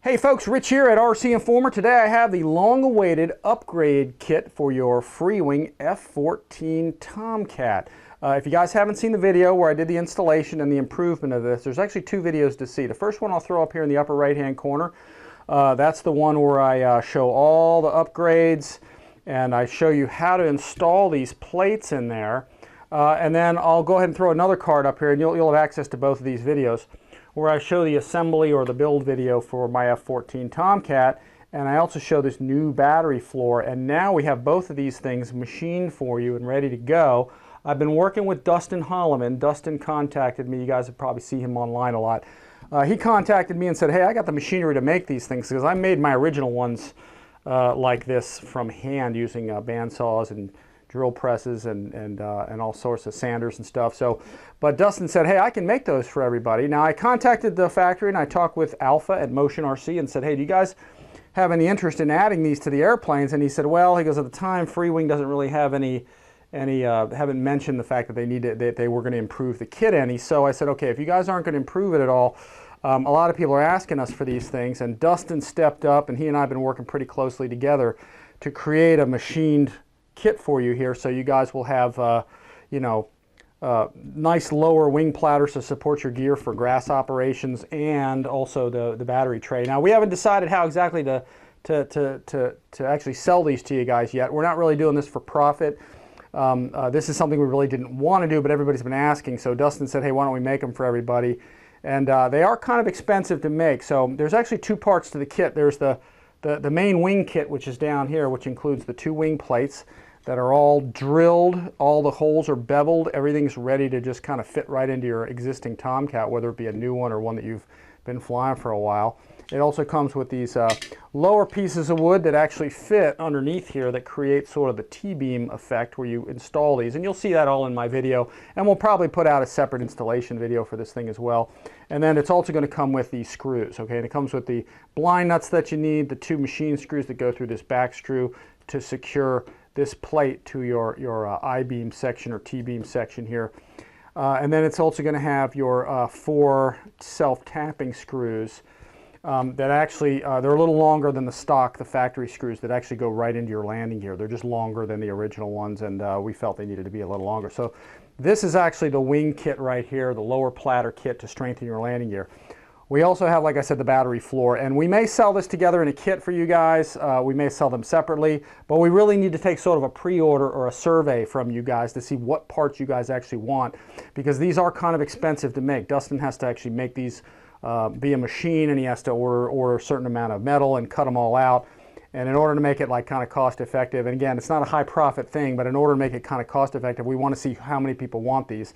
Hey folks, Rich here at RCINFORMER. Today I have the long-awaited upgrade kit for your FREEWING F-14 TOMCAT. If you guys haven't seen the video where I did the installation and the improvement of this, there's actually two videos to see. The first one I'll throw up here in the upper right-hand corner. That's the one where I show all the upgrades and I show you how to install these plates in there. And then I'll go ahead and throw another card up here and you'll have access to both of these videos, where I show the assembly or the build video for my F-14 TOMCAT, and I also show this new battery floor. And now we have both of these things machined for you and ready to go. I've been working with Dustin Hollowman. Dustin contacted me. You guys have probably seen him online a lot. He contacted me and said, hey, I got the machinery to make these things, because I made my original ones like this from hand using bandsaws and drill presses and all sorts of sanders and stuff. So, but Dustin said, hey, I can make those for everybody. Now I contacted the factory and I talked with Alpha at Motion RC and said, hey, do you guys have any interest in adding these to the airplanes? And he said, well, he goes, at the time FREEWING doesn't really have any haven't mentioned the fact that they were going to improve the kit any. So I said, okay, if you guys aren't going to improve it at all, a lot of people are asking us for these things, and Dustin stepped up, and he and I have been working pretty closely together to create a machined kit for you here, so you guys will have nice lower wing platters to support your gear for grass operations, and also the battery tray. Now we haven't decided how exactly to actually sell these to you guys yet. We're not really doing this for profit. This is something we really didn't want to do, but everybody's been asking, so Dustin said, hey, why don't we make them for everybody? And they are kind of expensive to make. So there's actually two parts to the kit. There's the main wing kit, which is down here, which includes the two wing plates that are all drilled, all the holes are beveled, everything's ready to just kind of fit right into your existing TOMCAT, whether it be a new one or one that you've been flying for a while. It also comes with these lower pieces of wood that actually fit underneath here that create sort of the T-beam effect where you install these, and you'll see that all in my video, and we'll probably put out a separate installation video for this thing as well. And then it's also going to come with these screws, okay, and it comes with the blind nuts that you need, the two machine screws that go through this back screw to secure this plate to your I-beam section or T-beam section here. And then it's also going to have your 4 self-tapping screws that actually, they're a little longer than the factory screws that actually go right into your landing gear. They're just longer than the original ones, and we felt they needed to be a little longer. So this is actually the wing kit right here, the lower platter kit to strengthen your landing gear. We also have, like I said, the battery floor, and we may sell this together in a kit for you guys. We may sell them separately, but we really need to take sort of a pre-order or a survey from you guys to see what parts you guys actually want, because these are kind of expensive to make. Dustin has to actually make these be a machine, and he has to order a certain amount of metal and cut them all out. And in order to make it like kind of cost effective, and again, it's not a high profit thing, but in order to make it kind of cost effective, we want to see how many people want these.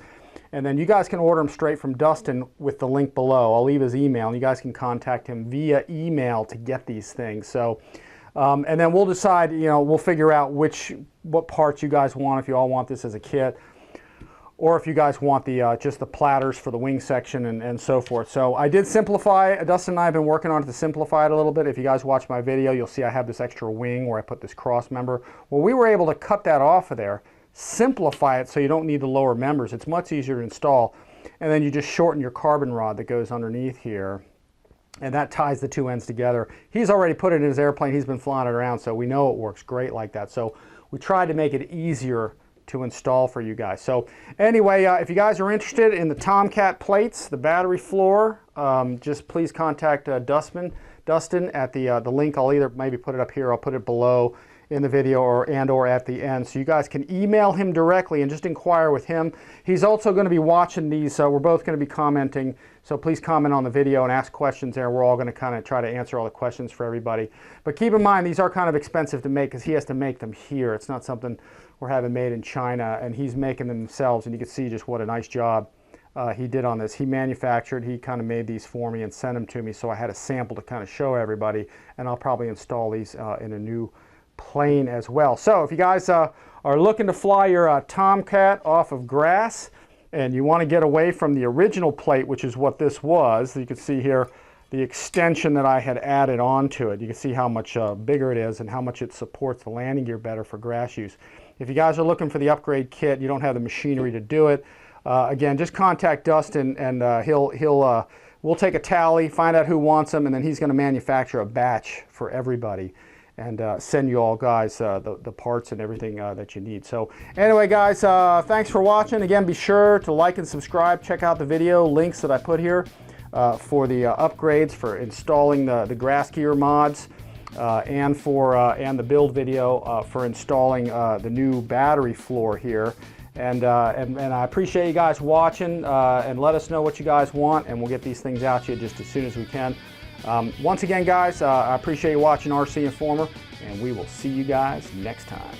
And then you guys can order them straight from Dustin with the link below. I'll leave his email, and you guys can contact him via email to get these things. So, and then we'll decide, we'll figure out what parts you guys want, if you all want this as a kit, or if you guys want the just the platters for the wing section and so forth. So I did simplify. Dustin and I have been working on it to simplify it a little bit. If you guys watch my video, you'll see I have this extra wing where I put this cross member. Well, we were able to cut that off of there, simplify it so you don't need the lower members. It's much easier to install, and then you just shorten your carbon rod that goes underneath here, and that ties the two ends together. He's already put it in his airplane. He's been flying it around, so we know it works great like that. So we tried to make it easier to install for you guys. So anyway, if you guys are interested in the TOMCAT plates, the battery floor, just please contact Dustin at the link. I'll either maybe put it up here, I'll put it below in the video, or at the end, so you guys can email him directly and just inquire with him. He's also going to be watching these, so we're both going to be commenting, so please comment on the video and ask questions there. We're all going to kind of try to answer all the questions for everybody. But keep in mind, these are kind of expensive to make because he has to make them here. It's not something we're having made in China, and he's making them themselves, and you can see just what a nice job he did on this. He manufactured, he kind of made these for me and sent them to me, so I had a sample to kind of show everybody, and I'll probably install these in a new plane as well. So if you guys are looking to fly your TOMCAT off of grass, and you want to get away from the original plate, which is what this was, you can see here the extension that I had added onto it. You can see how much bigger it is and how much it supports the landing gear better for grass use. If you guys are looking for the upgrade kit, you don't have the machinery to do it, again, just contact Dustin, and he'll we'll take a tally, find out who wants them, and then he's going to manufacture a batch for everybody and send you all guys the parts and everything that you need. So anyway, guys, thanks for watching. Again, be sure to like and subscribe. Check out the video links that I put here for the upgrades for installing the grass gear mods and the build video for installing the new battery floor here. And I appreciate you guys watching, and let us know what you guys want, and we'll get these things out to you just as soon as we can. Once again, guys, I appreciate you watching RC Informer, and we will see you guys next time.